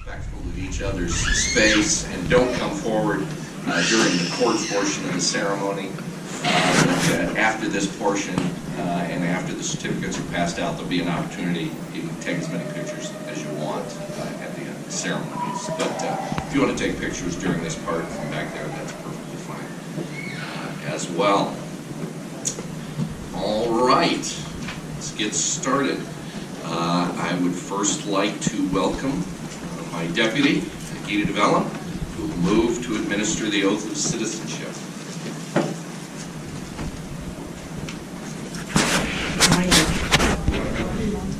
respectful of each other's space and don't come forward during the court portion of the ceremony. But after this portion and after the certificates are passed out, there'll be an opportunity. You can take as many pictures as you want at the end of the ceremonies. But if you want to take pictures during this part from back there, that's perfectly fine as well. All right, let's get started. I would first like to welcome my deputy, Gita DeVellum, who will move to administer the oath of citizenship.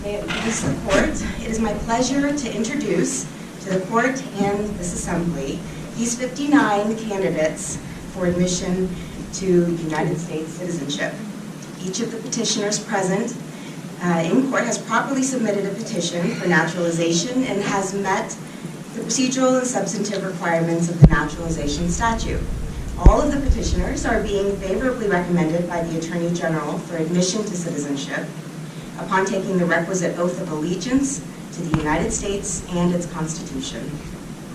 May it please the court, it is my pleasure to introduce to the court and this assembly these 59 candidates for admission to United States citizenship. Each of the petitioners present in court has properly submitted a petition for naturalization and has met the procedural and substantive requirements of the naturalization statute. All of the petitioners are being favorably recommended by the Attorney General for admission to citizenship upon taking the requisite oath of allegiance to the United States and its Constitution.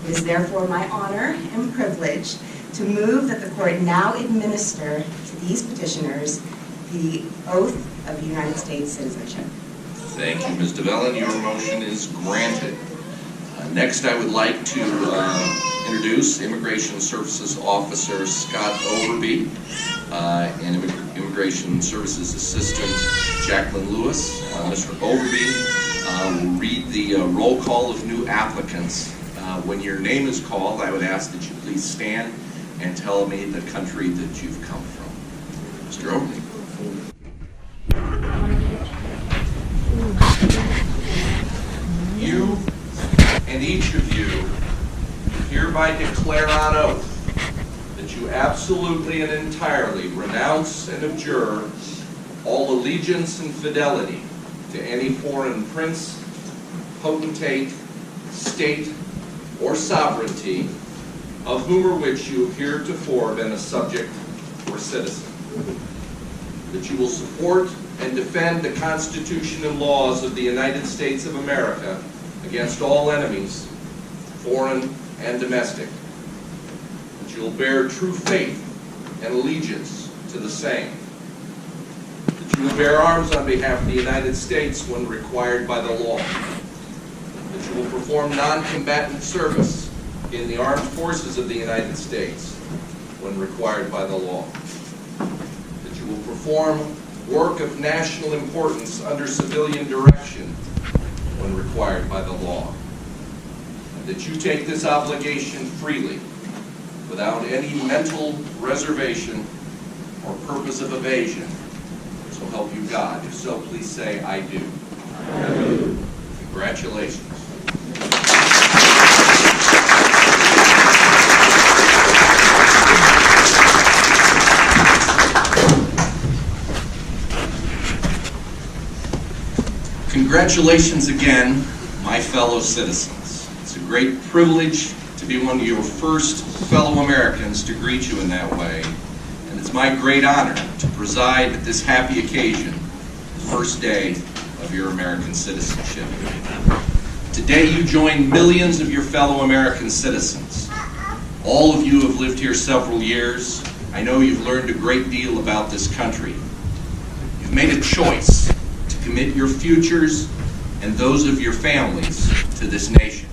It is therefore my honor and privilege to move that the court now administer to these petitioners the oath of United States citizenship. Thank you, Ms. DeVellum. Your motion is granted. Next, I would like to introduce Immigration Services Officer Scott Overby and Immigration Services Assistant Jacqueline Lewis. Mr. Overby will read the roll call of new applicants. When your name is called, I would ask that you please stand and tell me the country that you've come from. Mr. Overby. You and each of you hereby declare on oath that you absolutely and entirely renounce and abjure all allegiance and fidelity to any foreign prince, potentate, state, or sovereignty of whom or which you have heretofore been a subject or citizen. That you will support and defend the Constitution and laws of the United States of America against all enemies, foreign and domestic. That you will bear true faith and allegiance to the same. That you will bear arms on behalf of the United States when required by the law. That you will perform non-combatant service in the armed forces of the United States when required by the law. That you will perform work of national importance under civilian direction when required by the law. And that you take this obligation freely, without any mental reservation or purpose of evasion. So help you God. If so, please say, I do. I do. Congratulations. Congratulations again, my fellow citizens. It's a great privilege to be one of your first fellow Americans to greet you in that way, and it's my great honor to preside at this happy occasion, the first day of your American citizenship. Today you join millions of your fellow American citizens. All of you have lived here several years. I know you've learned a great deal about this country. You've made a choice to commit your futures and those of your families to this nation.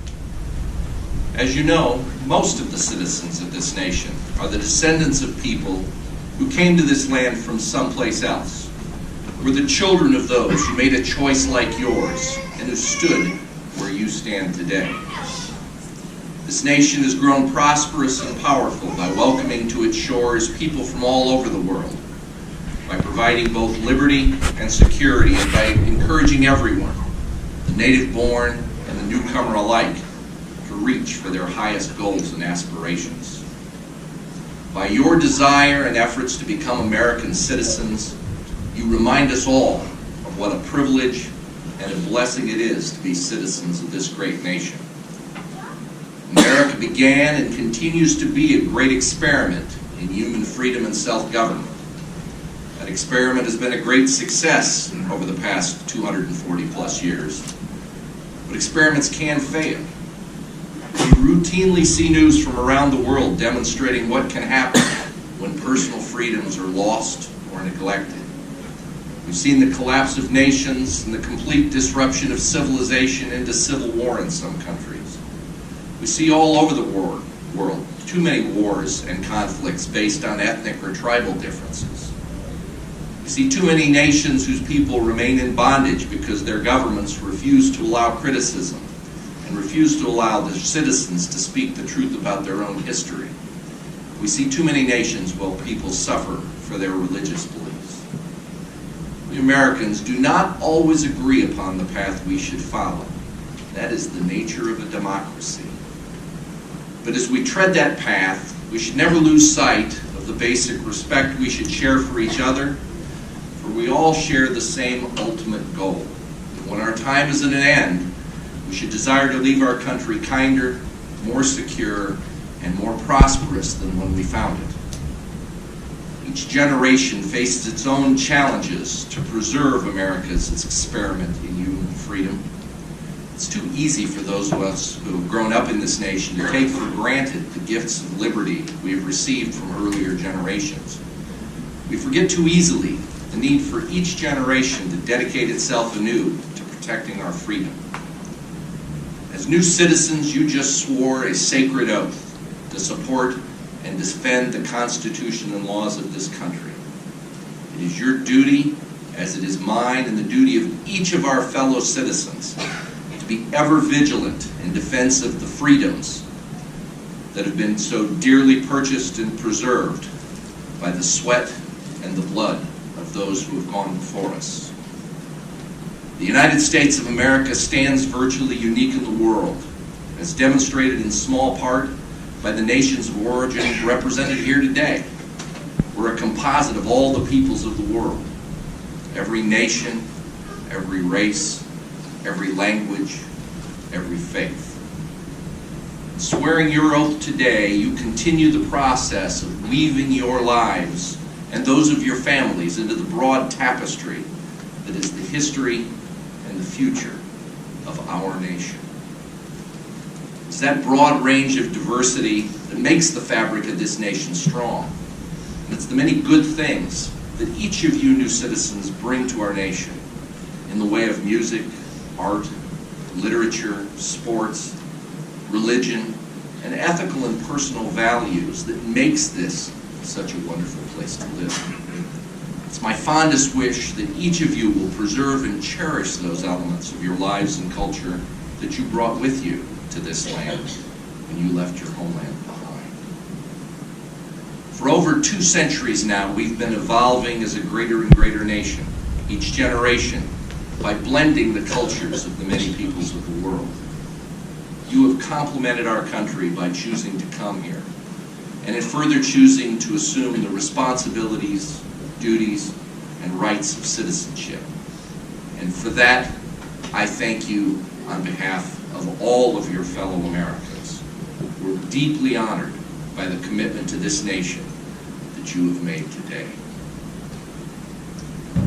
As you know, most of the citizens of this nation are the descendants of people who came to this land from someplace else. We're the children of those who made a choice like yours and who stood where you stand today. This nation has grown prosperous and powerful by welcoming to its shores people from all over the world, by providing both liberty and security, and by encouraging everyone, the native-born and the newcomer alike, to reach for their highest goals and aspirations. By your desire and efforts to become American citizens, you remind us all of what a privilege and a blessing it is to be citizens of this great nation. America began and continues to be a great experiment in human freedom and self-government. That experiment has been a great success over the past 240 plus years. But experiments can fail. routinely see news from around the world demonstrating what can happen when personal freedoms are lost or neglected. We've seen the collapse of nations and the complete disruption of civilization into civil war in some countries. We see all over the world too many wars and conflicts based on ethnic or tribal differences. We see too many nations whose people remain in bondage because their governments refuse to allow criticism and refuse to allow their citizens to speak the truth about their own history. We see too many nations while people suffer for their religious beliefs. We Americans do not always agree upon the path we should follow. That is the nature of a democracy. But as we tread that path, we should never lose sight of the basic respect we should share for each other, for we all share the same ultimate goal. When our time is at an end, we should desire to leave our country kinder, more secure, and more prosperous than when we found it. Each generation faces its own challenges to preserve America's experiment in human freedom. It's too easy for those of us who have grown up in this nation to take for granted the gifts of liberty we have received from earlier generations. We forget too easily the need for each generation to dedicate itself anew to protecting our freedom. As new citizens, you just swore a sacred oath to support and defend the Constitution and laws of this country. It is your duty, as it is mine and the duty of each of our fellow citizens, to be ever vigilant in defense of the freedoms that have been so dearly purchased and preserved by the sweat and the blood of those who have gone before us. The United States of America stands virtually unique in the world, as demonstrated in small part by the nations of origin represented here today. We're a composite of all the peoples of the world. Every nation, every race, every language, every faith. In swearing your oath today, you continue the process of weaving your lives and those of your families into the broad tapestry that is the history and the future of our nation. It's that broad range of diversity that makes the fabric of this nation strong. And it's the many good things that each of you new citizens bring to our nation in the way of music, art, literature, sports, religion, and ethical and personal values that makes this such a wonderful place to live. It's my fondest wish that each of you will preserve and cherish those elements of your lives and culture that you brought with you to this land when you left your homeland behind. For over 2 centuries now, we've been evolving as a greater and greater nation, each generation, by blending the cultures of the many peoples of the world. You have complemented our country by choosing to come here, and in further choosing to assume the responsibilities, duties, and rights of citizenship. And for that, I thank you on behalf of all of your fellow Americans. We're deeply honored by the commitment to this nation that you have made today.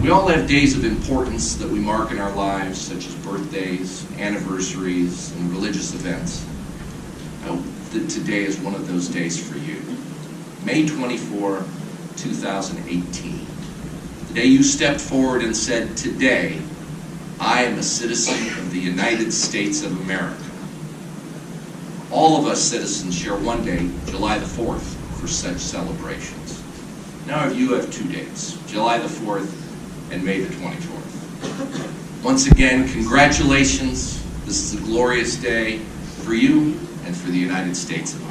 We all have days of importance that we mark in our lives, such as birthdays, anniversaries, and religious events. I hope that today is one of those days for you. May 24, 2018. The day you stepped forward and said, "Today, I am a citizen of the United States of America." All of us citizens share one day, July the 4th, for such celebrations. Now you have 2 dates, July the 4th and May the 24th. Once again, congratulations. This is a glorious day for you and for the United States of America.